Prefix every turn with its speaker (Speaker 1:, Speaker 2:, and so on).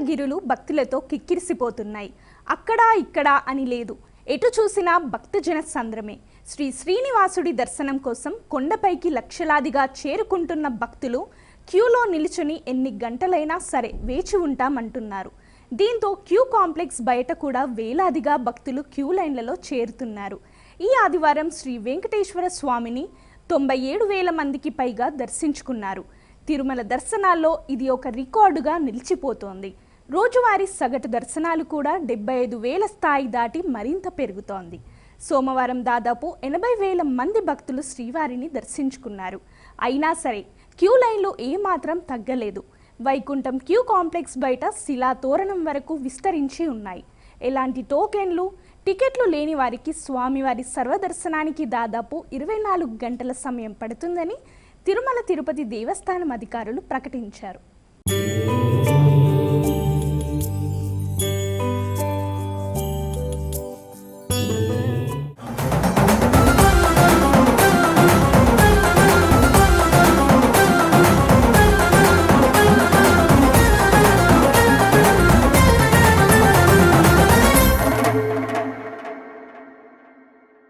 Speaker 1: గిరులు భక్తులతో కిక్కిరిసిపోతున్నాయి. అక్కడా ఇక్కడా అని లేదు, ఎటు చూసినా భక్తజన సంద్రమే. శ్రీ శ్రీనివాసుడి దర్శనం కోసం కొండపైకి లక్షలాదిగా చేరుకుంటున్న భక్తులు క్యూలో నిలుచుని ఎన్ని గంటలైనా సరే వేచి ఉంటామంటున్నారు. దీంతో క్యూ కాంప్లెక్స్ బయట కూడా వేలాదిగా భక్తులు క్యూ లైన్లలో చేరుతున్నారు. ఈ ఆదివారం శ్రీ వెంకటేశ్వర స్వామిని 97,000 మందికి పైగా దర్శించుకున్నారు. తిరుమల దర్శనాల్లో ఇది ఒక రికార్డుగా నిలిచిపోతోంది. రోజువారీ సగటు దర్శనాలు కూడా 75,000 స్థాయి దాటి మరింత పెరుగుతోంది. సోమవారం దాదాపు 80,000 మంది భక్తులు శ్రీవారిని దర్శించుకున్నారు. అయినా సరే క్యూ లైన్లు ఏమాత్రం తగ్గలేదు. వైకుంఠం క్యూ కాంప్లెక్స్ బయట శిలా తోరణం వరకు విస్తరించి ఉన్నాయి. ఎలాంటి టోకెన్లు, టికెట్లు లేని వారికి స్వామివారి సర్వదర్శనానికి దాదాపు 24 గంటల సమయం పడుతుందని తిరుమల తిరుపతి దేవస్థానం అధికారులు ప్రకటించారు.